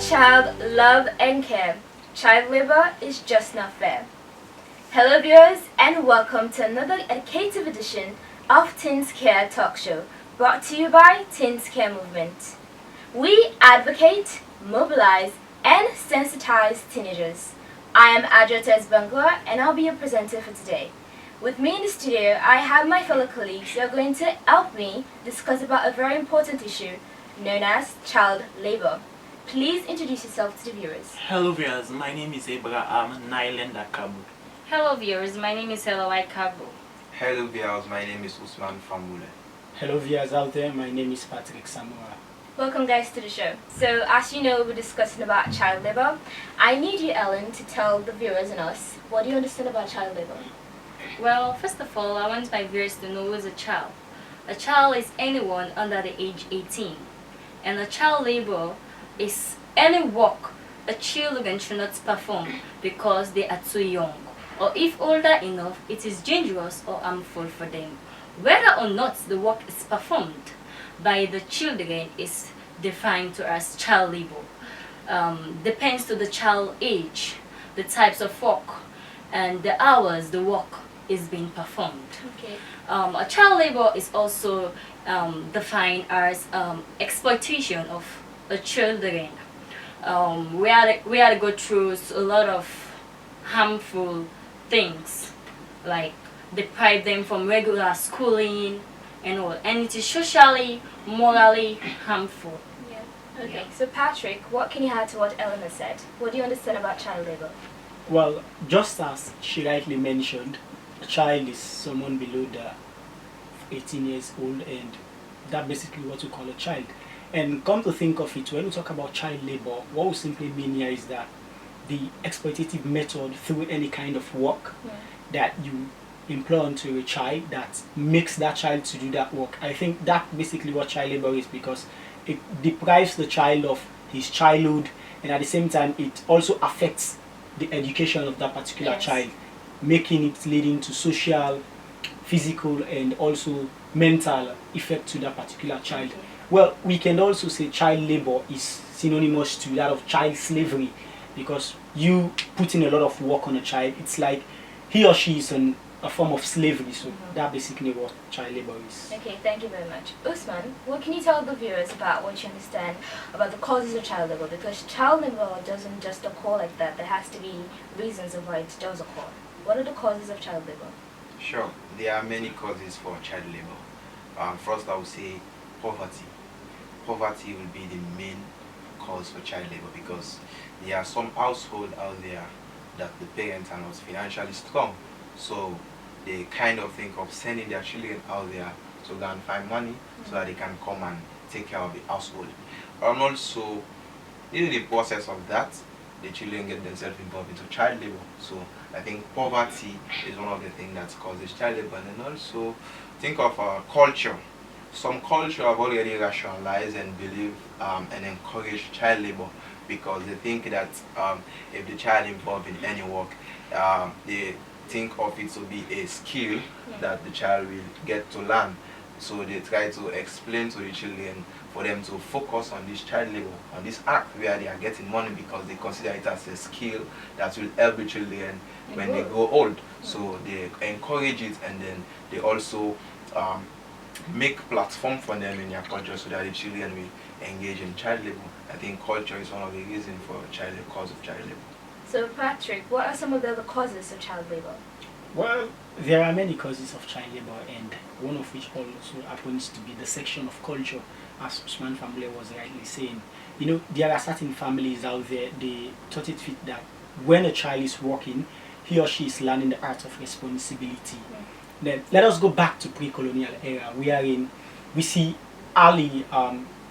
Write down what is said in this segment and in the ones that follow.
child, love and care. Child labor is just not fair. Hello viewers and welcome to another educative edition of Teens Care Talk Show, brought to you by Teens Care Movement. We advocate, mobilize and sensitize teenagers. I am Adjotes Bangla and I'll be your presenter for today. With me in the studio, I have my fellow colleagues who are going to help me discuss about a very important issue known as child labor. Please introduce yourself to the viewers. Hello viewers, my name is Abraham Nailenda Kabu. Hello viewers, my name is Elawai Kabu. Hello viewers, my name is Usman Famule. Hello viewers out there, my name is Patrick Samura. Welcome guys to the show. So as you know, we're discussing about child labor. I need you, Ellen, to tell the viewers and us, what do you understand about child labor? Well, first of all, I want my viewers to know who is a child. A child is anyone under the age 18. And a child labor is any work a children should not perform because they are too young, or if older enough, it is dangerous or harmful for them. Whether or not the work is performed by the children is defined to as child labor. Depends to the child age, the types of work, and the hours the work is being performed. Okay. A child labor is also defined as exploitation of children. We had to go through a lot of harmful things, like deprive them from regular schooling and all, and it is socially, morally harmful. Yeah. Okay. So Patrick, what can you add to what Ellen has said? What do you understand about child labor? Well, just as she rightly mentioned, a child is someone below the 18 years old, and that's basically what we call a child. And come to think of it, when we talk about child labor, what we simply mean here is that the exploitative method through any kind of work that you employ onto a child that makes that child to do that work. I think that's basically what child labor is, because it deprives the child of his childhood, and at the same time it also affects the education of that particular child, making it leading to social, physical and also mental effect to that particular child. Okay. Well, we can also say child labor is synonymous to that of child slavery, because you put in a lot of work on a child, it's like he or she is a form of slavery. So that's basically what child labor is. Okay, thank you very much. Usman, what can you tell the viewers about what you understand about the causes of child labor? Because child labor doesn't just occur like that. There has to be reasons of why it does occur. What are the causes of child labor? Sure, there are many causes for child labor. First, I would say poverty. Poverty will be the main cause for child labor, because there are some households out there that the parents are not financially strong, so they kind of think of sending their children out there to go and find money so that they can come and take care of the household. And also, in the process of that, the children get themselves involved into child labor. So I think poverty is one of the things that causes child labor. And then also think of culture. Some culture have already rationalized and believe and encourage child labor, because they think that if the child involved in any work, they think of it to be a skill that the child will get to learn. So they try to explain to the children for them to focus on this child labor, on this act where they are getting money, because they consider it as a skill that will help the children when they grow old. So they encourage it, and then they also make platform for them in their culture so that the children will engage in child labor. I think culture is one of the reasons for cause of child labor. So Patrick, what are some of the other causes of child labor? Well, there are many causes of child labor, and one of which also happens to be the section of culture, as Usman family was rightly saying. You know, there are certain families out there, they thought it fit that when a child is working, he or she is learning the art of responsibility. Then let us go back to pre-colonial era, wherein we see early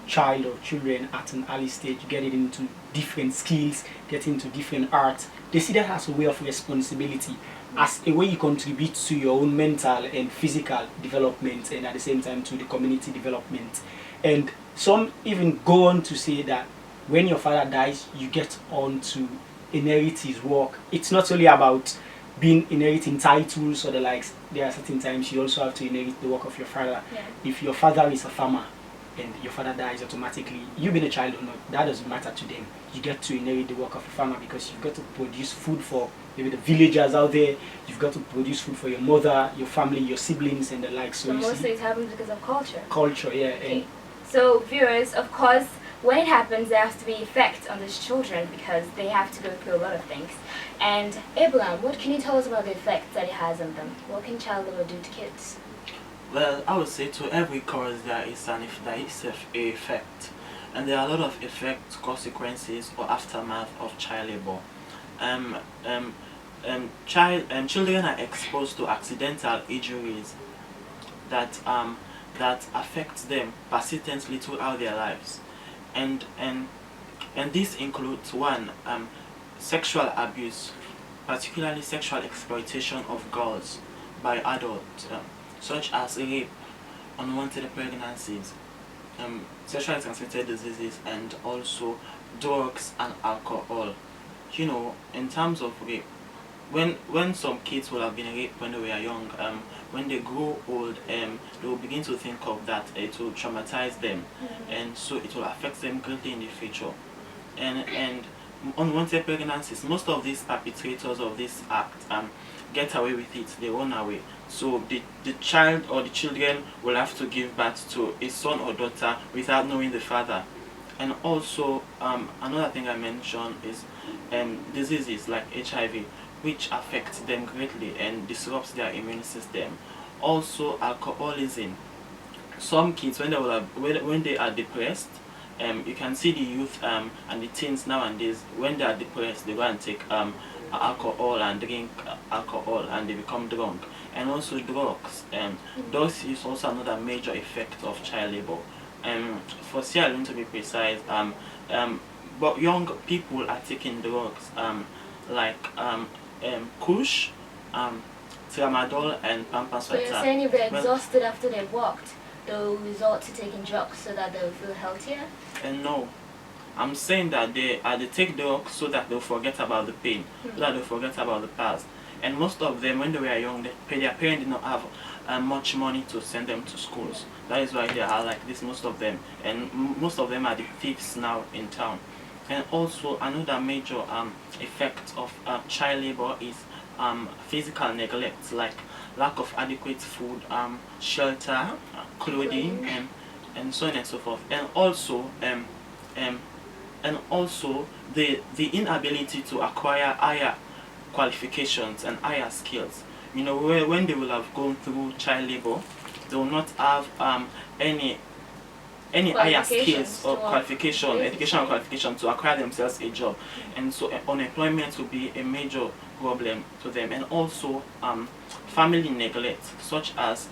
child or children at an early stage getting into different skills, getting into different arts. They see that as a way of responsibility, as a way you contribute to your own mental and physical development, and at the same time to the community development. And some even go on to say that when your father dies, you get on to inherit his work. It's not only about being inheriting titles or the likes. There are certain times you also have to inherit the work of your father. Yeah. If your father is a farmer, and your father dies, automatically, you being a child or not, that doesn't matter to them. You get to inherit the work of a farmer because you've got to produce food for maybe the villagers out there. You've got to produce food for your mother, your family, your siblings, and the like. So mostly it happens because of culture. Culture, yeah. Okay. So viewers, of course, when it happens, there has to be effect on these children because they have to go through a lot of things. And Abraham, what can you tell us about the effects that it has on them? What can child labor do to kids? Well, I would say to every cause there is an effect, and there are a lot of effects, consequences, or aftermath of child labor. Children are exposed to accidental injuries that affect them persistently throughout their lives, and this includes one, sexual abuse, particularly sexual exploitation of girls by adults, such as rape, unwanted pregnancies, sexually transmitted diseases, and also drugs and alcohol. You know, in terms of rape, when some kids will have been raped when they were young, when they grow old, they will begin to think of that. It will traumatize them, and so it will affect them greatly in the future. And unwanted pregnancies, most of these perpetrators of this act get away with it, they run away. So the child or the children will have to give birth to a son or daughter without knowing the father. And also another thing I mentioned is diseases like HIV, which affects them greatly and disrupts their immune system. Also alcoholism. Some kids, when they are depressed, you can see the youth and the teens nowadays, when they are depressed, they go and take alcohol and drink alcohol, and they become drunk. And also drugs. Drugs is also another major effect of child labor. For Sierra Leone to be precise, but young people are taking drugs like Kush, Tramadol, and Pampas. So you're saying if they're exhausted after they've walked, they'll resort to taking drugs so that they'll feel healthier? No, I'm saying that they take drugs so that they'll forget about the pain, so that they'll forget about the past. And most of them, when they were young, their parents did not have much money to send them to schools. That is why they are like this, most of them. And most of them are the thieves now in town. And also another major effect of child labor is physical neglect, like lack of adequate food, shelter, clothing, and so on and so forth. And also the inability to acquire higher qualifications and higher skills. You know, when they will have gone through child labor, they will not have any higher skills or qualification, educational qualification to acquire themselves a job, and so unemployment will be a major problem to them. And also family neglect, such as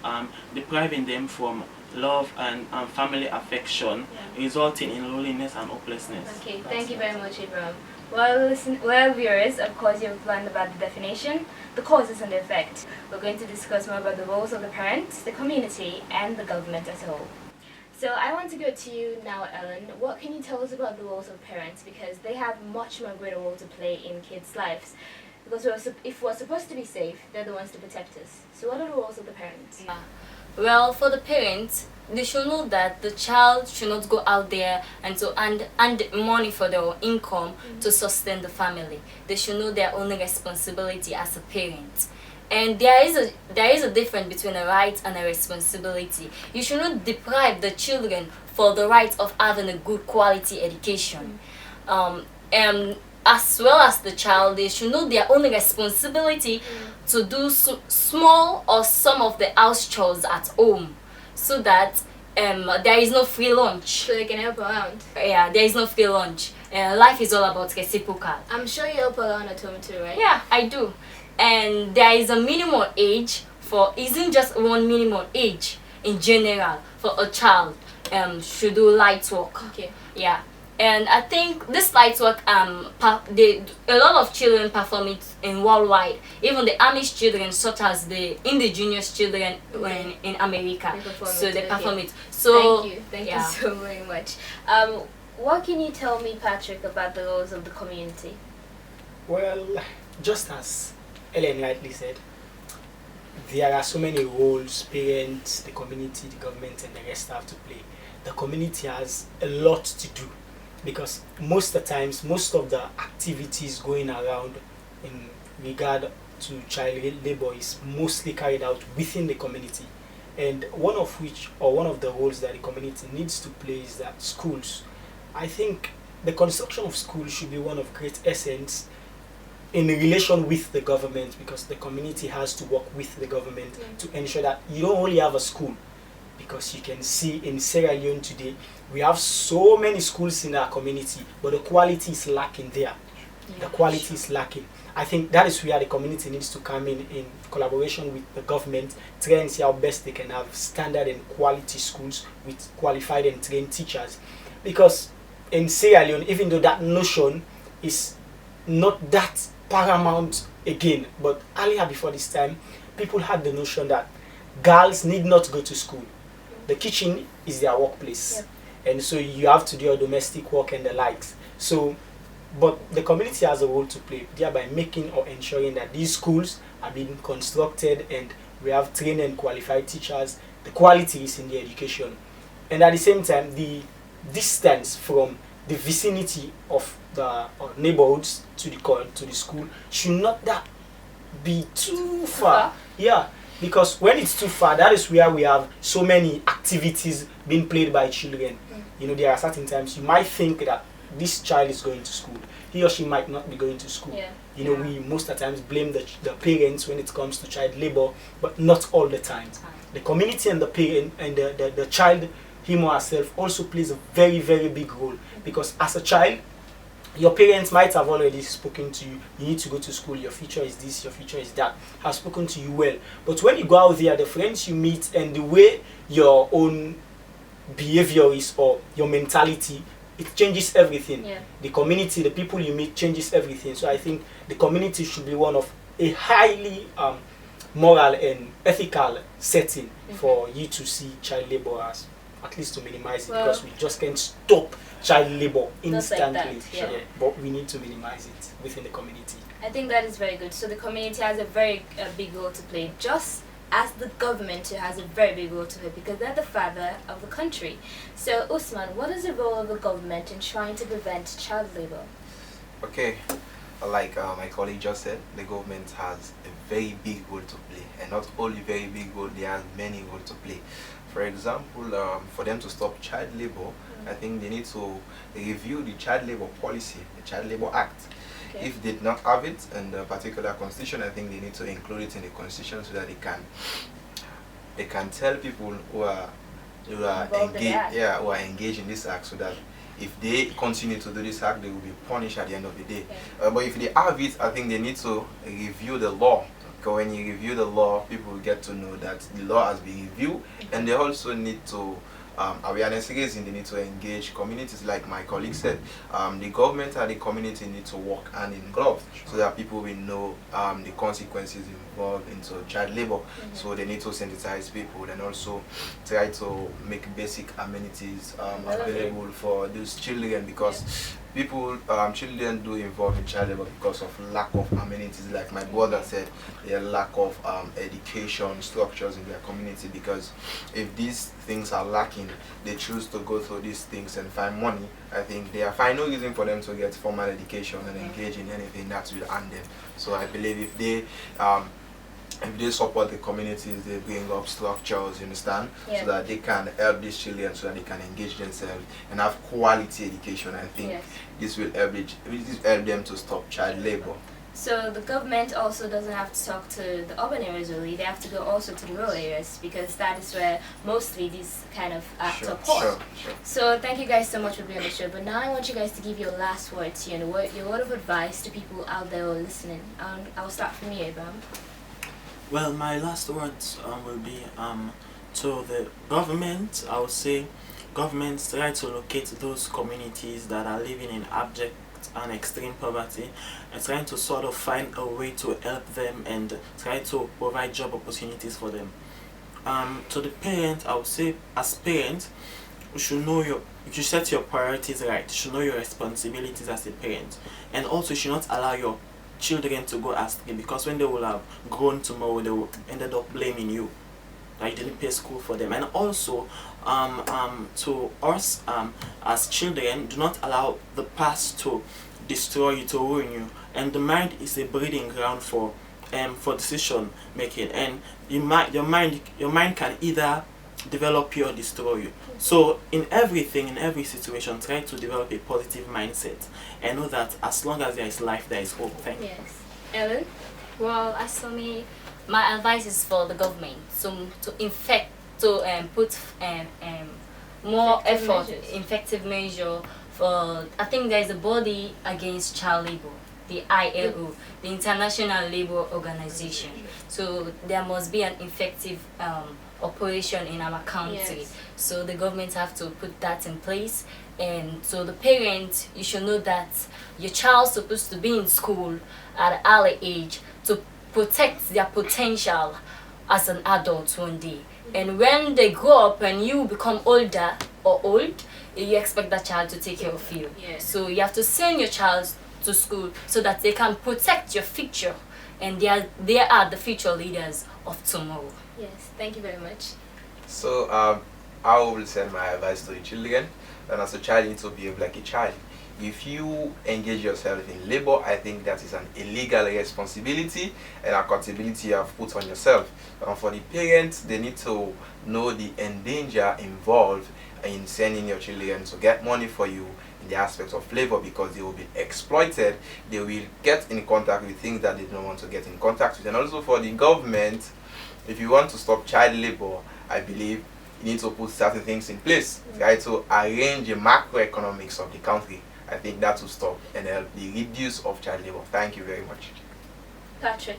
depriving them from love and family affection, resulting in loneliness and hopelessness. Okay, thank you very much, Abraham. Well, viewers, of course you've learned about the definition, the causes and the effect. We're going to discuss more about the roles of the parents, the community, and the government as a whole. So I want to go to you now, Ellen. What can you tell us about the roles of parents? Because they have much more greater role to play in kids' lives. Because if we're supposed to be safe, they're the ones to protect us. So what are the roles of the parents? Well, for the parents, they should know that the child should not go out there and to earn money for their income to sustain the family. They should know their own responsibility as a parent. And there is a difference between a right and a responsibility. You should not deprive the children for the right of having a good quality education. And as well as the child, they should know their own responsibility to do small or some of the house chores at home, so that there is no free lunch. So they can help around. Yeah, there is no free lunch. Life is all about reciprocal. I'm sure you help around at home too, right? Yeah, I do. And there is a minimum age for, isn't just one minimum age in general for a child should do light work. Okay. Yeah. And I think this light work, a lot of children perform it in worldwide. Even the Amish children, such as the indigenous children in America, they perform it. So thank you so very much. What can you tell me, Patrick, about the roles of the community? Well, just as Ellen rightly said, there are so many roles parents, the community, the government, and the rest have to play. the community has a lot to do, because most of the times, most of the activities going around in regard to child labor is mostly carried out within the community. And one of which, or one of the roles that the community needs to play, is that schools. I think the construction of schools should be one of great essence in relation with the government, because the community has to work with the government to ensure that you don't only have a school. Because you can see in Sierra Leone today, we have so many schools in our community, but the quality is lacking there. The quality is lacking. I think that is where the community needs to come in collaboration with the government, try and see how best they can have standard and quality schools with qualified and trained teachers. Because in Sierra Leone, even though that notion is not that paramount again, but earlier before this time, people had the notion that girls need not go to school. The kitchen is their workplace. And so you have to do your domestic work and the likes. So, but the community has a role to play, thereby making or ensuring that these schools are being constructed and we have trained and qualified teachers. The quality is in the education. And at the same time, the distance from the vicinity of the neighborhoods to the school should not that be too far. Yeah, because when it's too far, that is where we have so many activities being played by children. You know, there are certain times you might think that this child is going to school. He or she might not be going to school. You know, we most of the times blame the parents when it comes to child labor, but not all the time. The community and the parent and the child, him or herself, also plays a very, very big role. Because as a child, your parents might have already spoken to you. You need to go to school. Your future is this. Your future is that. Have spoken to you well. But when you go out there, the friends you meet and the way your own behavior is or your mentality, it changes everything. The community, the people you meet changes everything. So I think the community should be one of a highly moral and ethical setting for you to see child labor as, at least to minimize it, because we just can't stop child labor instantly. But we need to minimize it within the community. I think that is very good. So the community has a very big role to play, just as the government has a very big role to play, because they're the father of the country. So Usman, what is the role of the government in trying to prevent child labor? Okay, like my colleague just said, the government has a very big role to play, and not only very big role, they have many roles to play. For example, for them to stop child labor, I think they need to review the child labor policy, the Child Labor Act. If they did not have it in the particular constitution, I think they need to include it in the constitution so that they can tell people who are engaged in this act, so that if they continue to do this act, they will be punished at the end of the day. But if they have it, I think they need to review the law. Because when you review the law, people will get to know that the law has been reviewed, and they also need to awareness raising. They need to engage communities, like my colleague said. The government and the community need to work hand in glove, so that people will know the consequences involved into child labor. So they need to sensitize people and also try to make basic amenities available for those children, because children do involve in child labor because of lack of amenities. Like my brother said, their lack of education structures in their community, because if these things are lacking, they choose to go through these things and find money. I think they find no reason for them to get formal education and engage in anything that will earn them. So I believe if they support the communities, they bring up structures, you understand, so that they can help these children, so that they can engage themselves and have quality education. I think this will help them to stop child labor. So the government also doesn't have to talk to the urban areas only, they have to go also to the rural areas, because that is where mostly these kind of acts are poured. So thank you guys so much for being on the show, but now I want you guys to give your last words, your word of advice to people out there who are listening. I'll start from you, Abraham. Well, my last words will be to the government. I would say governments try to locate those communities that are living in abject and extreme poverty, and trying to sort of find a way to help them and try to provide job opportunities for them. To the parents, I would say, as parents, you should set your priorities right. You should know your responsibilities as a parent, and also you should not allow your children to go astray, because when they will have grown tomorrow, they will end up blaming you that you didn't pay school for them. And also to us as children, do not allow the past to destroy you, to ruin you. And the mind is a breeding ground for decision making, and your mind can either develop you or destroy you. So in everything, in every situation, try to develop a positive mindset and know that as long as there is life, there is hope. Thank you. Yes. Ellen? Well, as for me, my advice is for the government to put more effective measure for. I think there is a body against child labor, the ILO, the International Labour Organization. So there must be an effective operation in our country. Yes. So the government have to put that in place. And so the parent, you should know that your child's supposed to be in school at an early age to protect their potential as an adult one day. And when they grow up and you become older or old, you expect that child to take care of you. Yes. So you have to send your child to school so that they can protect your future, and they are the future leaders of tomorrow. Yes, thank you very much. So I will send my advice to the children. And as a child, you need to behave like a child. If you engage yourself in labor, I think that is an illegal responsibility and accountability you have put on yourself. For the parents, they need to know the danger involved in sending your children to get money for you in the aspects of labor, because they will be exploited. They will get in contact with things that they don't want to get in contact with. And also for the government, if you want to stop child labor, I believe you need to put certain things in place, right? To arrange the macroeconomics of the country. I think that will stop and help the reduce of child labor. Thank you very much. Patrick?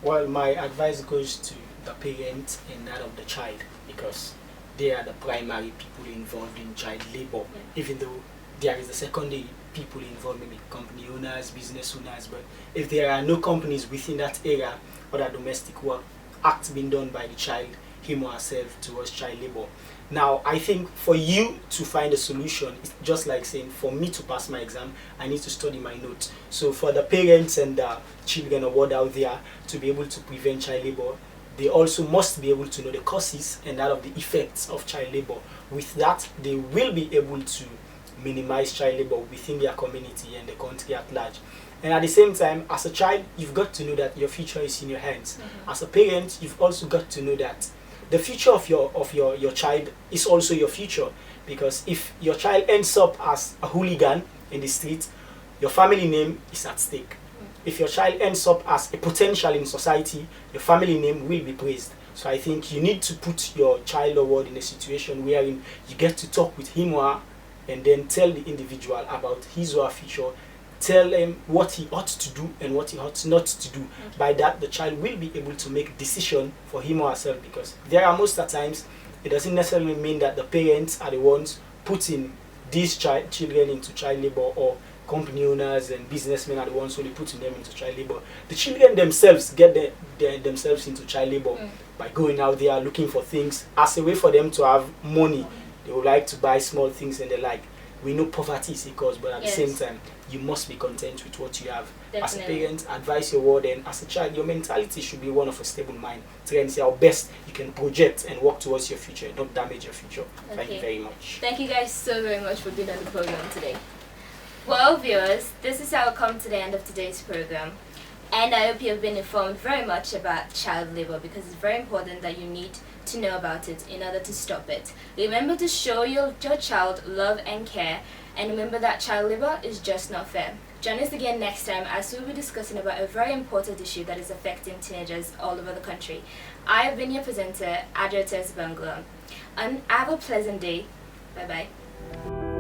Well, my advice goes to the parent and that of the child, because they are the primary people involved in child labor, even though there is the secondary people involved, maybe company owners, business owners. But if there are no companies within that area or that domestic work act being done by the child, him or herself, towards child labor. Now, I think for you to find a solution, it's just like saying, for me to pass my exam, I need to study my notes. So for the parents and the children or what out there to be able to prevent child labor, they also must be able to know the causes and that of the effects of child labor. With that, they will be able to minimize child labor within their community and the country at large. And at the same time, as a child, you've got to know that your future is in your hands. As a parent, you've also got to know that the future of your child is also your future, because if your child ends up as a hooligan in the street, your family name is at stake. If your child ends up as a potential in society, your family name will be praised. So I think you need to put your child or ward in a situation wherein you get to talk with him or her and then tell the individual about his or her future. Tell him what he ought to do and what he ought not to do. By that, the child will be able to make a decision for him or herself, because there are most of the times it doesn't necessarily mean that the parents are the ones putting these children into child labor, or company owners and businessmen are the ones only putting them into child labor. The children themselves get themselves into child labor by going out there looking for things as a way for them to have money. They would like to buy small things and the like. We know poverty is a cause, but at the same time, you must be content with what you have. Definitely. As a parent, advise your ward, and as a child, your mentality should be one of a stable mind. Try and see how best you can project and work towards your future, not damage your future. Thank you very much. Thank you guys so very much for being on the program today. Well, viewers, this is how we come to the end of today's program. And I hope you have been informed very much about child labor, because it's very important that you need to know about it in order to stop it. Remember to show your child love and care, and remember that child labor is just not fair. Join us again next time as we'll be discussing about a very important issue that is affecting teenagers all over the country. I have been your presenter, Adriates Bangla, and have a pleasant day. Bye bye.